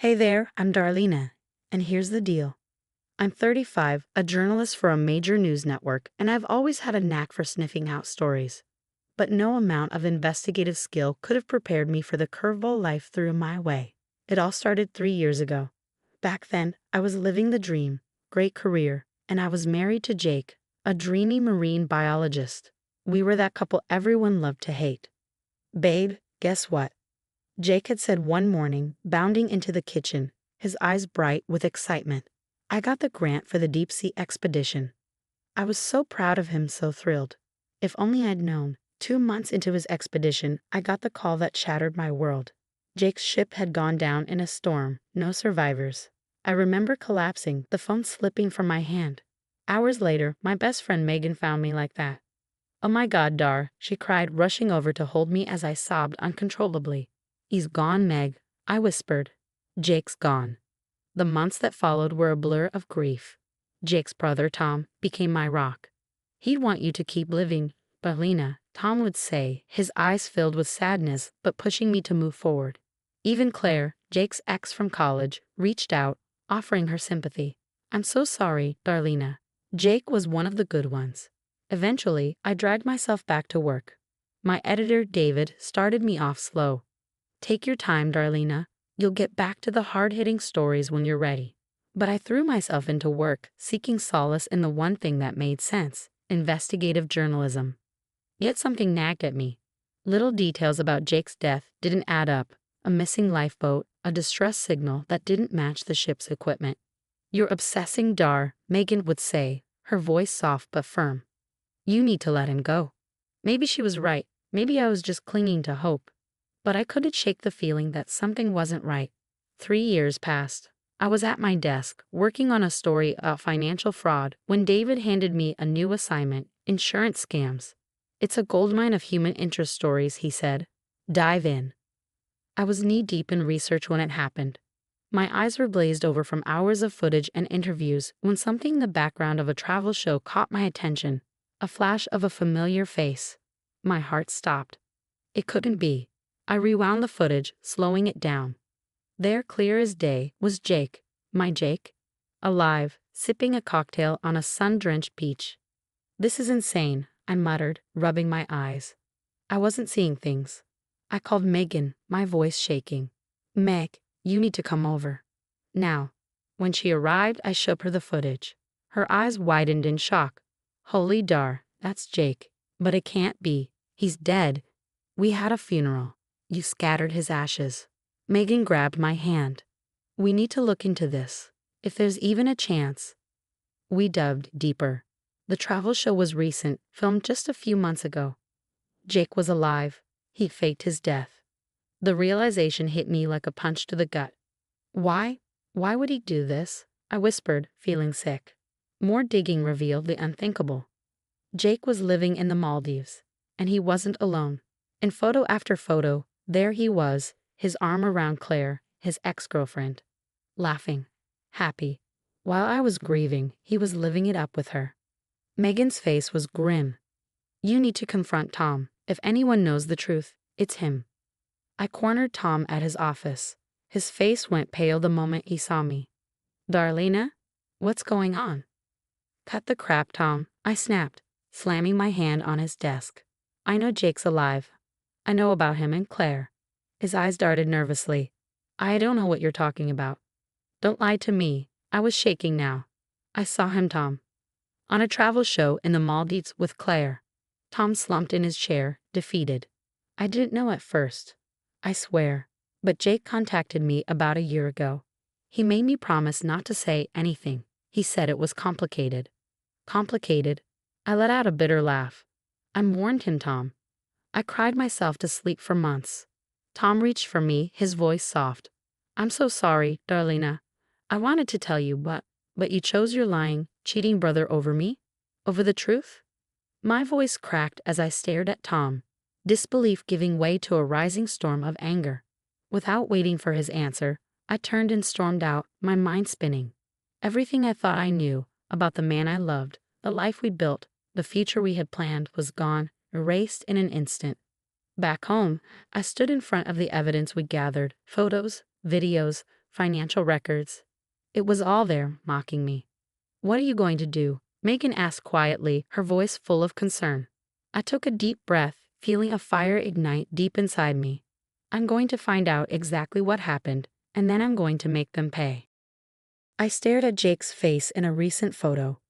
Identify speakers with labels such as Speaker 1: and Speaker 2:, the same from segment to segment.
Speaker 1: Hey there, I'm Darlena, and here's the deal. I'm 35, a journalist for a major news network, and I've always had a knack for sniffing out stories. But no amount of investigative skill could have prepared me for the curveball life threw my way. It all started 3 years ago. Back then, I was living the dream, great career, and I was married to Jake, a dreamy marine biologist. We were that couple everyone loved to hate. Babe, guess what? Jake had said one morning, bounding into the kitchen, his eyes bright with excitement. I got the grant for the deep-sea expedition. I was so proud of him, so thrilled. If only I'd known. 2 months into his expedition, I got the call that shattered my world. Jake's ship had gone down in a storm, no survivors. I remember collapsing, the phone slipping from my hand. Hours later, my best friend Megan found me like that. "Oh my God, Dar," she cried, rushing over to hold me as I sobbed uncontrollably. "He's gone, Meg," I whispered. "Jake's gone." The months that followed were a blur of grief. Jake's brother, Tom, became my rock. "He'd want you to keep living, Balina," Tom would say, his eyes filled with sadness but pushing me to move forward. Even Claire, Jake's ex from college, reached out, offering her sympathy. "I'm so sorry, Darlena. Jake was one of the good ones." Eventually, I dragged myself back to work. My editor, David, started me off slow. "Take your time, Darlena. You'll get back to the hard-hitting stories when you're ready." But I threw myself into work, seeking solace in the one thing that made sense: investigative journalism. Yet something nagged at me. Little details about Jake's death didn't add up: a missing lifeboat, a distress signal that didn't match the ship's equipment. "You're obsessing, Dar," Megan would say, her voice soft but firm. "You need to let him go." Maybe she was right. Maybe I was just clinging to hope. But I couldn't shake the feeling that something wasn't right. 3 years passed. I was at my desk, working on a story about financial fraud, when David handed me a new assignment: insurance scams. "It's a goldmine of human interest stories," he said. "Dive in." I was knee-deep in research when it happened. My eyes were glazed over from hours of footage and interviews when something in the background of a travel show caught my attention. A flash of a familiar face. My heart stopped. It couldn't be. I rewound the footage, slowing it down. There, clear as day, was Jake, my Jake, alive, sipping a cocktail on a sun-drenched beach. "This is insane," I muttered, rubbing my eyes. I wasn't seeing things. I called Megan, my voice shaking. "Meg, you need to come over. Now." When she arrived, I showed her the footage. Her eyes widened in shock. "Holy Dar, that's Jake. But it can't be. He's dead. We had a funeral. You scattered his ashes." Megan grabbed my hand. "We need to look into this. If there's even a chance." We dove deeper. The travel show was recent, filmed just a few months ago. Jake was alive. He faked his death. The realization hit me like a punch to the gut. Why? Why would he do this?" I whispered, feeling sick. More digging revealed the unthinkable. Jake was living in the Maldives, and he wasn't alone. In photo after photo, there he was, his arm around Claire, his ex-girlfriend. Laughing. Happy. While I was grieving, he was living it up with her. Megan's face was grim. "You need to confront Tom. If anyone knows the truth, it's him." I cornered Tom at his office. His face went pale the moment he saw me. "Darlena? What's going on?" "Cut the crap, Tom," I snapped, slamming my hand on his desk. "I know Jake's alive. I know about him and Claire." His eyes darted nervously. "I don't know what you're talking about." "Don't lie to me." I was shaking now. "I saw him, Tom. On a travel show in the Maldives with Claire." Tom slumped in his chair, defeated. "I didn't know at first. I swear. But Jake contacted me about a year ago. He made me promise not to say anything. He said it was complicated." "Complicated?" I let out a bitter laugh. "I warned him, Tom. I cried myself to sleep for months." Tom reached for me, his voice soft. "I'm so sorry, Darlena. I wanted to tell you, but you chose your lying, cheating brother over me? Over the truth?" My voice cracked as I stared at Tom, disbelief giving way to a rising storm of anger. Without waiting for his answer, I turned and stormed out, my mind spinning. Everything I thought I knew about the man I loved, the life we built, the future we had planned was gone, erased in an instant. Back home, I stood in front of the evidence we gathered: photos, videos, financial records. It was all there, mocking me. What are you going to do? Megan asked quietly, her voice full of concern. I took a deep breath, feeling a fire ignite deep inside me. I'm going to find out exactly what happened, and then I'm going to make them pay. I stared at Jake's face in a recent photo,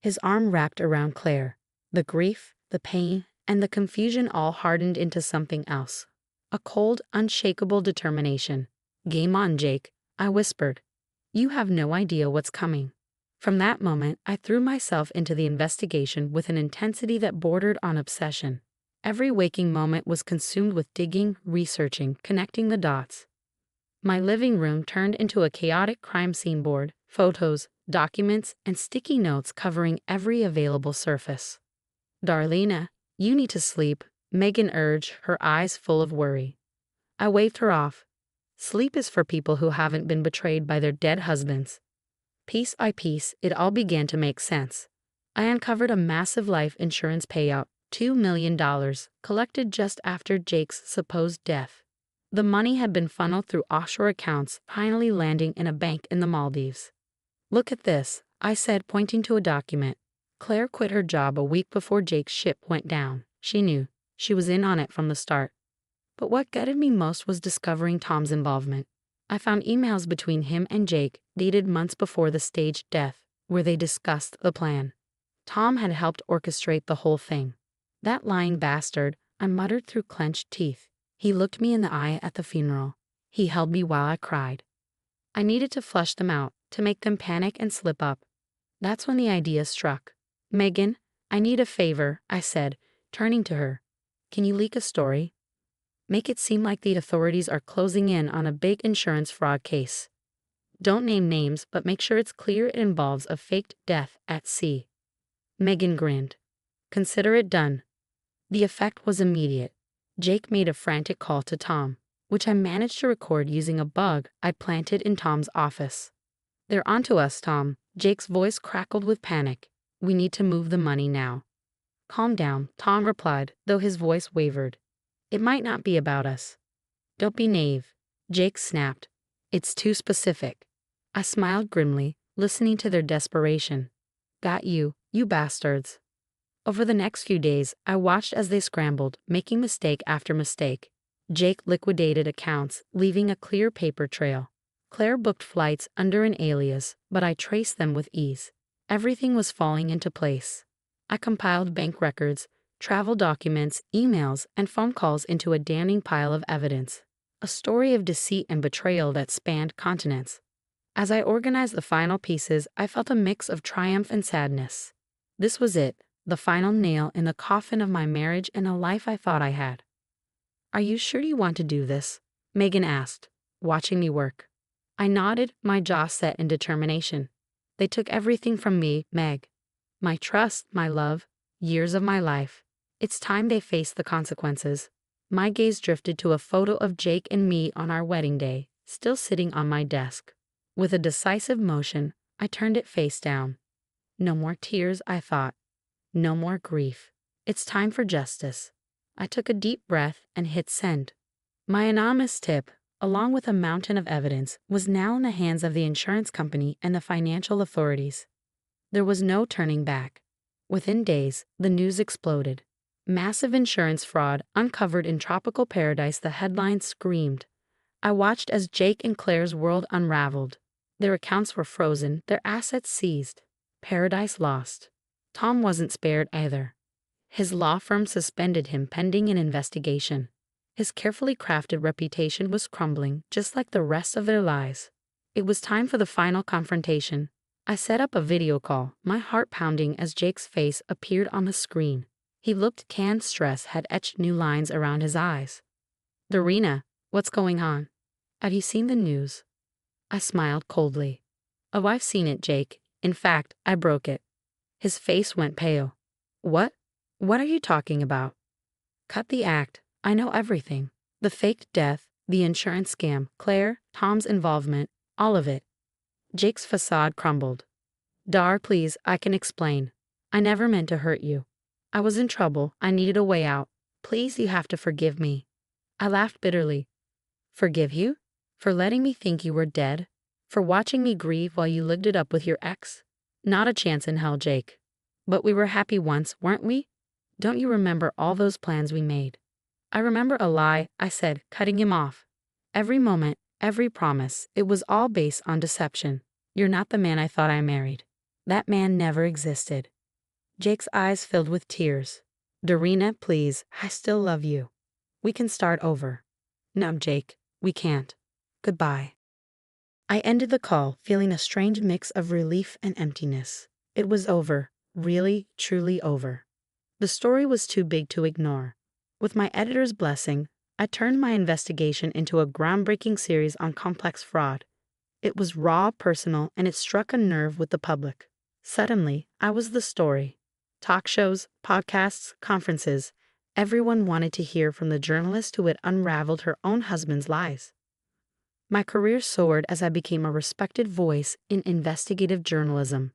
Speaker 1: his arm wrapped around Claire. The grief, the pain, and the confusion all hardened into something else. A cold, unshakable determination. Game on, Jake, I whispered. You have no idea what's coming. From that moment, I threw myself into the investigation with an intensity that bordered on obsession. Every waking moment was consumed with digging, researching, connecting the dots. My living room turned into a chaotic crime scene board, photos, documents, and sticky notes covering every available surface. Darlena, you need to sleep, Megan urged, her eyes full of worry. I waved her off. Sleep is for people who haven't been betrayed by their dead husbands. Piece by piece, it all began to make sense. I uncovered a massive life insurance payout, $2 million, collected just after Jake's supposed death. The money had been funneled through offshore accounts, finally landing in a bank in the Maldives. Look at this, I said, pointing to a document. Claire quit her job a week before Jake's ship went down. She knew. She was in on it from the start. But what gutted me most was discovering Tom's involvement. I found emails between him and Jake, dated months before the staged death, where they discussed the plan. Tom had helped orchestrate the whole thing. That lying bastard, I muttered through clenched teeth. He looked me in the eye at the funeral. He held me while I cried. I needed to flush them out, to make them panic and slip up. That's when the idea struck. Megan, I need a favor, I said, turning to her. Can you leak a story? Make it seem like the authorities are closing in on a big insurance fraud case. Don't name names, but make sure it's clear it involves a faked death at sea. Megan grinned. Consider it done. The effect was immediate. Jake made a frantic call to Tom, which I managed to record using a bug I'd planted in Tom's office. They're onto us, Tom. Jake's voice crackled with panic. We need to move the money now. Calm down, Tom replied, though his voice wavered. It might not be about us. Don't be naive, Jake snapped. It's too specific. I smiled grimly, listening to their desperation. Got you, you bastards. Over the next few days, I watched as they scrambled, making mistake after mistake. Jake liquidated accounts, leaving a clear paper trail. Claire booked flights under an alias, but I traced them with ease. Everything was falling into place. I compiled bank records, travel documents, emails, and phone calls into a damning pile of evidence. A story of deceit and betrayal that spanned continents. As I organized the final pieces, I felt a mix of triumph and sadness. This was it, the final nail in the coffin of my marriage and a life I thought I had. Are you sure you want to do this? Megan asked, watching me work. I nodded, my jaw set in determination. They took everything from me, Meg. My trust, my love, years of my life. It's time they faced the consequences. My gaze drifted to a photo of Jake and me on our wedding day, still sitting on my desk. With a decisive motion, I turned it face down. No more tears, I thought. No more grief. It's time for justice. I took a deep breath and hit send. My anonymous tip, along with a mountain of evidence, was now in the hands of the insurance company and the financial authorities. There was no turning back. Within days, the news exploded. Massive insurance fraud uncovered in tropical paradise, the headlines screamed. I watched as Jake and Claire's world unraveled. Their accounts were frozen, their assets seized. Paradise lost. Tom wasn't spared either. His law firm suspended him pending an investigation. His carefully crafted reputation was crumbling, just like the rest of their lives. It was time for the final confrontation. I set up a video call, my heart pounding as Jake's face appeared on the screen. He looked canned, stress had etched new lines around his eyes. Darlena, what's going on? Have you seen the news? I smiled coldly. Oh, I've seen it, Jake. In fact, I broke it. His face went pale. What? What are you talking about? Cut the act. I know everything. The faked death, the insurance scam, Claire, Tom's involvement, all of it. Jake's facade crumbled. Dar, please, I can explain. I never meant to hurt you. I was in trouble. I needed a way out. Please, you have to forgive me. I laughed bitterly. Forgive you? For letting me think you were dead? For watching me grieve while you lived it up with your ex? Not a chance in hell, Jake. But we were happy once, weren't we? Don't you remember all those plans we made? I remember a lie I said, cutting him off. Every moment, every promise, it was all based on deception. You're not the man I thought I married. That man never existed. Jake's eyes filled with tears. Darina, please, I still love you. We can start over. No, Jake, we can't. Goodbye. I ended the call, feeling a strange mix of relief and emptiness. It was over, really, truly over. The story was too big to ignore. With my editor's blessing, I turned my investigation into a groundbreaking series on complex fraud. It was raw, personal, and it struck a nerve with the public. Suddenly, I was the story. Talk shows, podcasts, conferences. Everyone wanted to hear from the journalist who had unraveled her own husband's lies. My career soared as I became a respected voice in investigative journalism.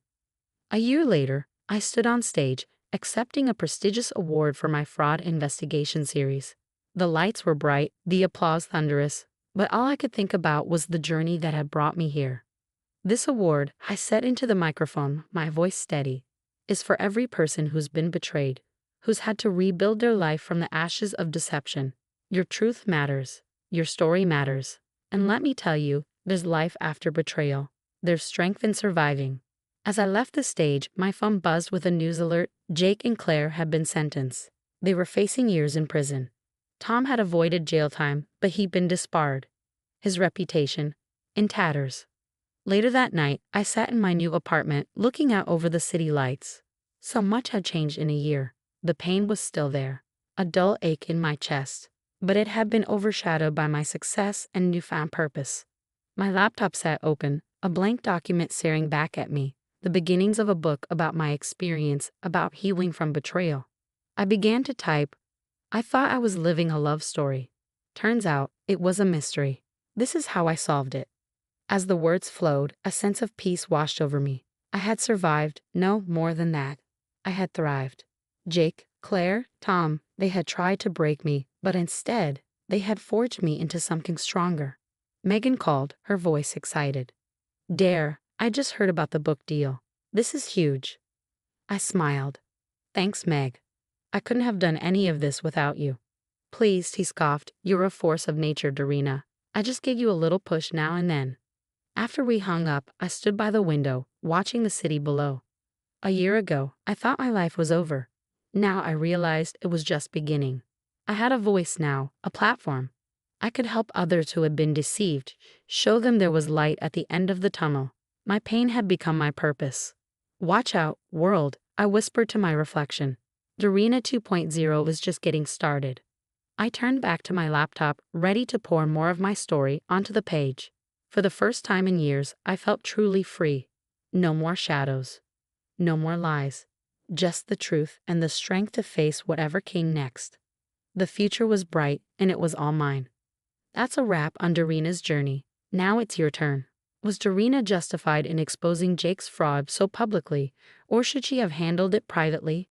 Speaker 1: A year later, I stood on stage, accepting a prestigious award for my fraud investigation series. The lights were bright, the applause thunderous, but all I could think about was the journey that had brought me here. This award, I said into the microphone, my voice steady, is for every person who's been betrayed, who's had to rebuild their life from the ashes of deception. Your truth matters. Your story matters. And let me tell you, there's life after betrayal. There's strength in surviving. As I left the stage, my phone buzzed with a news alert. Jake and Claire had been sentenced. They were facing years in prison. Tom had avoided jail time, but he'd been disbarred. His reputation, in tatters. Later that night, I sat in my new apartment, looking out over the city lights. So much had changed in a year. The pain was still there, a dull ache in my chest, but it had been overshadowed by my success and newfound purpose. My laptop sat open, a blank document staring back at me, the beginnings of a book about my experience, about healing from betrayal. I began to type. I thought I was living a love story. Turns out, it was a mystery. This is how I solved it. As the words flowed, a sense of peace washed over me. I had survived, no more than that. I had thrived. Jake, Claire, Tom, they had tried to break me, but instead, they had forged me into something stronger. Megan called, her voice excited. Dare, I just heard about the book deal. This is huge. I smiled. Thanks, Meg. I couldn't have done any of this without you. Please, he scoffed, you're a force of nature, Darina. I just give you a little push now and then. After we hung up, I stood by the window, watching the city below. A year ago, I thought my life was over. Now I realized it was just beginning. I had a voice now, a platform. I could help others who had been deceived, show them there was light at the end of the tunnel. My pain had become my purpose. Watch out, world, I whispered to my reflection. Darina 2.0 was just getting started. I turned back to my laptop, ready to pour more of my story onto the page. For the first time in years, I felt truly free. No more shadows. No more lies. Just the truth and the strength to face whatever came next. The future was bright, and it was all mine. That's a wrap on Darina's journey. Now it's your turn. Was Darina justified in exposing Jake's fraud so publicly, or should she have handled it privately?